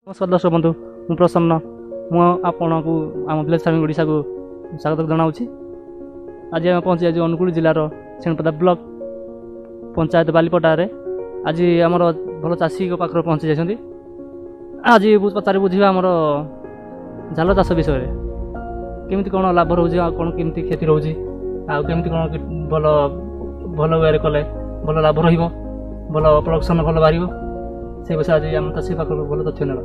नमस्कार दर्शक बंधु मु प्रसन्न मुझे आम विलेज फार्मिंग ओडिशा को स्वागत जनावि। आज आम पहुँची आज अनुगुल जिलार छेणपदा ब्लॉक पंचायत बालीपटार आज आमर भल चाषी पाखर पहुँची जाइए। आज पचारि बुझा आमर झाल चाष विषय केमी कौन लाभ रोचे कौन केमी क्षति रोचे आमती कौन भल भल वे कले भल लाभ रल प्रोडक्शन भल बाहर से विषय आज आम चाषी पाखर भल तथ्य ना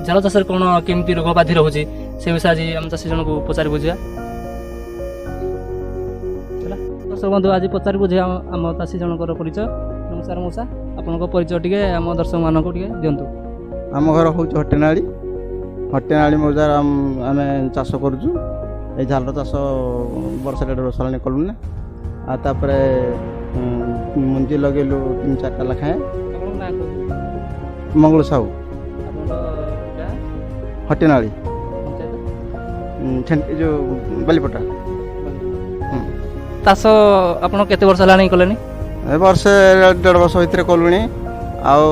झाल चाष कौन केमी रोग बाधि रोचे से विषय आज आम चाषी जन को पचारि बुझा। दर्शक बंधु आज पचारि बुझा आम चाषी जनकर परिचय। नमस्कार मौसा आपन परिचय टे आम दर्शक मानक दिंतु। आम घर हूँ हटेनाड़ी हटेनाड़ी मौजार आम चाष करुचु ये झाल चाष वर्ष 1.5 वर्ष है कलुना आपर मंजी लगेलु 3-4टा लखाए। मंगल साहू हटेनाड़ी जो बालीपटा चाष आपन केते वर्ष है कलेनी? वर्ष 1.5 वर्ष भितर कलुनी आउ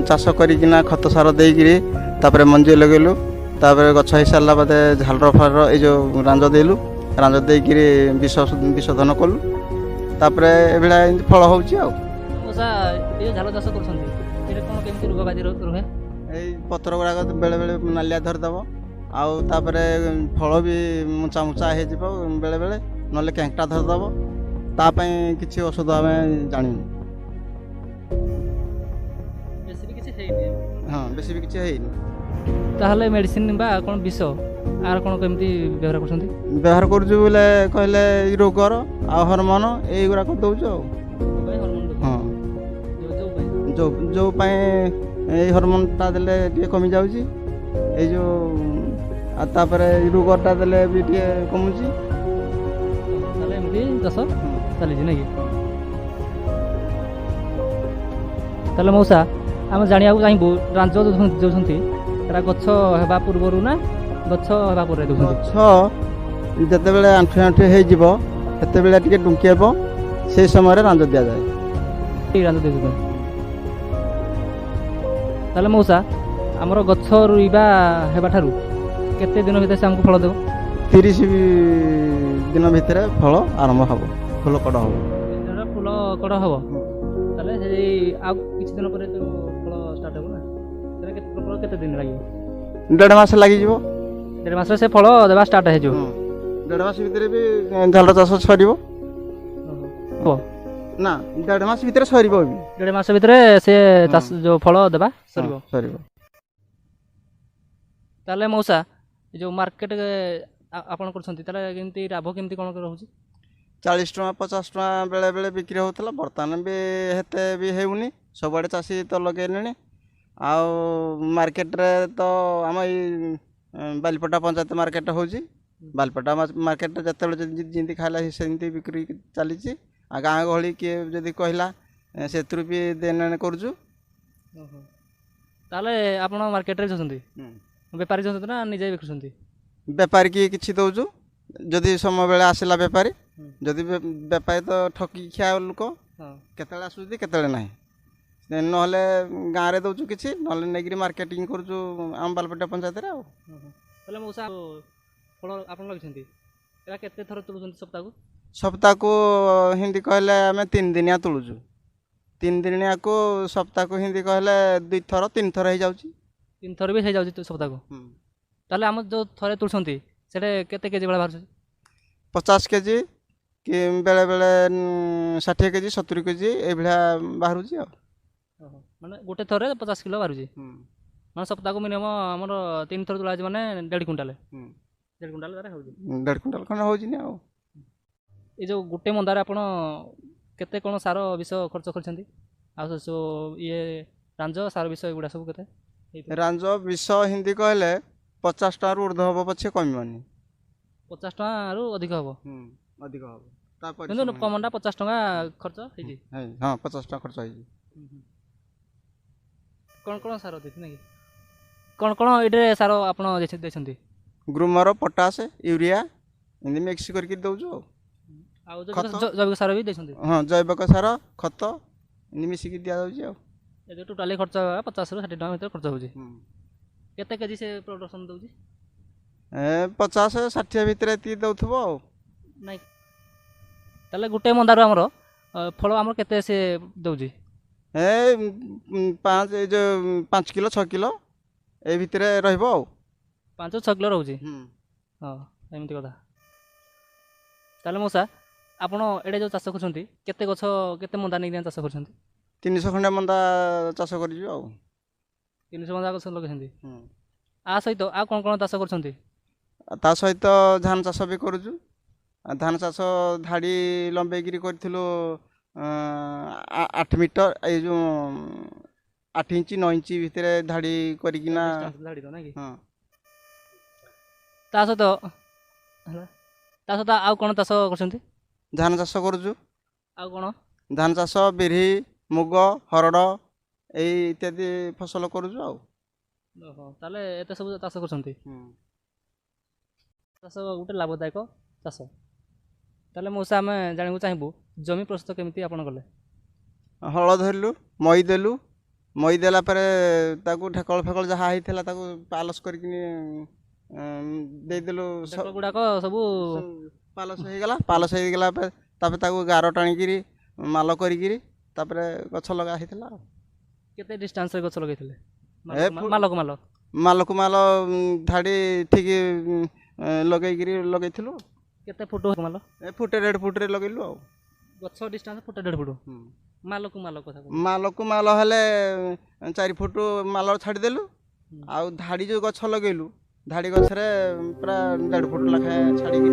चाष करिकिना खत सार देइकिरी तापर मंजी लगेलु तापर गछ हो सारा बाद झालर फार ये जो रांज देलु रांज देकिरी विशोधन कलु तापर एभला फल होउची आ झाल चाष कर रोग बाधि रुहे पतर गुड़ाक बेले बेले नालिया धरदेव आउे फल भी मुचा मुचा हो बेले बेले ना केंटा धरदेव तापाई किसी औषध आम जानी हाँ बेसी भी किसी है मेडिसिन बा कौन विष आर कौन केमती व्यवहार कर व्यवहार करुचु बोले कहले रोगर आ हरमोन युवा कर दौच हाँ जो जो हरमोनटा देले टे कमी जाऊँगी ये जो तापर रोगटा देले भी टे कमुची चाष चली ना कि मौसा आम जाना चाहबू रांज जो गछ होगा पूर्वर ना गछ होगा गछ जिते बड़े आंठु आंठु होते टे डुंकेब से समय रांज दि जाए रांज दे ताले मौसा आमर गछ रुइबा हेबा ठारू केते दिन भीतर से हमको फल देव? 30 दिन भितर फल आरंभ हम फूल कड़ हम फूल कड़ हम ताले आ किछि दिन पर तो फल स्टार्ट हो ना तेरे केते दिन लागि? 1.5 मास लागि जिवो। 1.5 मास से फल देबा स्टार्ट हे जो 1.5 मास भितर भी झाल चाष सरिबो हो ना 1.5 मास भितर सरिबो भी 1.5 मास भितर से चाष जो फल देबा सरिबो ताले मौसा जो मार्केट आपण करछंती ताले केमती लाभ केमती कोन रहउची? 40 टका 50 टका बेले बेले बिक्री होतला बर्तमान भी हेते भी हेउनी सबआडे चाषी तो लगेलेनी आ मार्केट रे तो आम बालीपटा पंचायत मार्केट होउची बालीपटा मार्केट जते जिंती खाइला सेंती बिक्री चली आ गाँ गहली किए जदि कहला सेतरु भी देने करजु ताले आपण मार्केट रे जसंती व्यापारी जसंती ना निजे बिकुसंती? बेपारी की किछि दउजु जदि समय बेले आसिला बेपारी जदि बेपारी तो ठकी खिया लोक केतले आसुदी केतले नाही नहले गाँ रे दउजु किछि नहले नेगिरी मार्केटिंग करजु आम बालपटा पंचायत रे आ तले मौसा फल आपण लगिसंती एला केते थर तुलुसंती सप्ताह को हिंदी कहले आमे 3 दिनिया तुलुजु 3 दिनिया को सप्ताह को हिंदी कहले 2 थर 3 थर हो जाउची 3 थर भी हो जाउची तो सप्ताह को ताले हम जो थरे तुलसंती सेटे केते केजी बळा बाहर 50 केजी कि बेले बेले 60 केजी 70 केजी ए भला बाहरुची आ माने गोटे थरे 50 किलो बाहरुची माने सप्ताह को मिनिमम हमर 3 थर तुला माने 1.5 क्विंटल 1.5 क्विंटल तारे होजी 1.5 क्विंटल खन होजी ने आ ये जो गोटे मंदार आपण केते कोन सार विष खर्च करछंती आ सो ये रांज सार विष एगुडा सब केते रांज विष हिंदी कहले 50 टका ऊर्ध हबो पछे कमिमानी 50 टका रु अधिक हबो अधिक हबो तापर किंतु कमंडा 50 टका खर्च हेजी हां 50 टका खर्च हेजी कोन सार देथि नै कोन इडे सार आपण देछंती? ग्रूमर पोटास यूरिया इंदी मिक्स करके दउजो आ जैविक सार भी देछंती? हां जैविक सार खत इंदी मिक्स की दिया दउजी आ ଏ ଯେଉଁ ଟୋଟାଲି ଖର୍ଚ୍ଚ 50 ରୁ 60 ଟଙ୍କା ଭିତରେ ଖର୍ଚ୍ଚ ହେଉଛି। କେତେ କେଜି ସେ ପ୍ରଡକ୍ସନ୍ ଦେଉଛି? 50-60 ଭିତରେ ଏତିକି ଦେଉଥିବ ଆଉ। ନାଇଁ ତାହେଲେ ଗୋଟେ ମନ୍ଦାରୁ ଆମର ଫଳ ଆମର କେତେ ସେ ଦେଉଛି? ଏ 5 କିଲୋ 6 କିଲୋ ଏ ଭିତରେ ରହିବ ଆଉ। 5-6 କିଲୋ ରହୁଛି। ହଁ ଏମିତି କଥା। ତାହେଲେ ମଉସା ଆପଣ ଏଇଟା ଯେଉଁ ଚାଷ କରୁଛନ୍ତି କେତେ ଗଛ କେତେ ମନ୍ଦା ନେଇକି ଚାଷ କରୁଛନ୍ତି? 300 ଖଣ୍ଡେ ମନ୍ଦା ଚାଷ କରିଛୁ ଆଉ। 300 ମନ୍ଦା ଗଛ ଲଗେଇଛନ୍ତି। ଆ ସହିତ ଆଉ କ'ଣ କ'ଣ ଚାଷ କରୁଛନ୍ତି? ତା ସହିତ ଧାନ ଚାଷ ବି କରୁଛୁ। ଧାନ ଚାଷ ଧାଡ଼ି ଲମ୍ବେଇକିରି କରିଥିଲୁ 8 ମିଟର ଏଇ ଯେଉଁ 8 ଇଞ୍ଚ 9 ଇଞ୍ଚ ଭିତରେ ଧାଡ଼ି କରିକିନା। ହଁ ତା ସହିତ ଆଉ କ'ଣ ଚାଷ କରୁଛନ୍ତି? ଧାନ ଚାଷ କରୁଛୁ। ଆଉ କ'ଣ? ଧାନ ଚାଷ ବିରି ମୁଗ ହରଡ଼ ଏଇ ଇତ୍ୟାଦି ଫସଲ କରୁଛୁ ଆଉ। ଓହୋ ତାହେଲେ ଏତେ ସବୁ ଚାଷ କରୁଛନ୍ତି। ଚାଷ ଗୋଟେ ଲାଭଦାୟକ ଚାଷ। ତାହେଲେ ମଉସା ଆମେ ଜାଣିବାକୁ ଚାହିଁବୁ ଜମି ପ୍ରସ୍ତୁତ କେମିତି ଆପଣ କଲେ? ହଳ ଧରିଲୁ ମଇ ଦେଲୁ। ମଇ ଦେଲା ପରେ ତାକୁ ଢେକଳ ଫେକଳ ଯାହା ହେଇଥିଲା ତାକୁ ପାଲସ କରିକି ଦେଇଦେଲୁ। ଗୁଡ଼ାକ ସବୁ ପାଲସ ହେଇଗଲା। ପାଲସ ହେଇଗଲା ପରେ ତାପରେ ତାକୁ ଗାର ଟାଣିକିରି ମାଲ କରିକିରି ତାପରେ ଗଛ ଲଗା ହେଇଥିଲା ଆଉ। କେତେ ଡିଷ୍ଟାନ୍ସରେ ଗଛ ଲଗେଇଥିଲେ? ମାଲକୁ ମାଲ ଧାଡ଼ି ଠିକ ଲଗେଇକିରି ଲଗେଇଥିଲୁ। କେତେ ଫୁଟ ମାଲ? ଫୁଟେ 1.5 ଫୁଟରେ ଲଗେଇଲୁ ଆଉ। ଗଛ ଡିଷ୍ଟାନ୍ସ ଫୁଟେ 1.5 ଫୁଟ। ମାଲକୁ ମାଲ ହେଲେ 4 ଫୁଟ ମାଲ ଛାଡ଼ିଦେଲୁ। ଆଉ ଧାଡ଼ି ଯେଉଁ ଗଛ ଲଗେଇଲୁ ଧାଡ଼ି ଗଛରେ ପୁରା 1.5 ଫୁଟ ଲେଖାଏଁ ଛାଡ଼ିକି।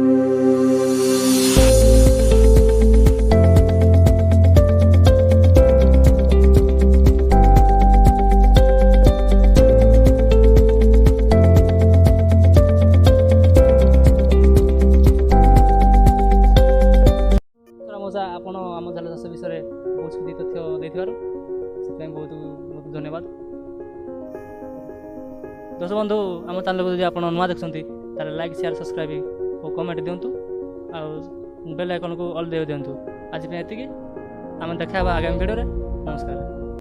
ଆପଣ ଆମ ଧାନ ଚାଷ ବିଷୟରେ ବହୁତ କିଛି ତଥ୍ୟ ଦେଇଥିବାରୁ ସେଥିପାଇଁ ବହୁତ ବହୁତ ଧନ୍ୟବାଦ। ଦର୍ଶକ ବନ୍ଧୁ ଆମ ଚ୍ୟାନେଲକୁ ଯଦି ଆପଣ ନୂଆ ଦେଖୁଛନ୍ତି ତାହେଲେ ଲାଇକ୍ ସେୟାର ସବସ୍କ୍ରାଇବ୍ ଓ କମେଣ୍ଟ ଦିଅନ୍ତୁ ଆଉ ବେଲ୍ ଆଇକନ୍କୁ ଅଲ୍ ଦେଇ ଦିଅନ୍ତୁ। ଆଜି ପାଇଁ ଏତିକି। ଆମେ ଦେଖା ହେବା ଆଗାମୀ ଭିଡ଼ିଓରେ। ନମସ୍କାର।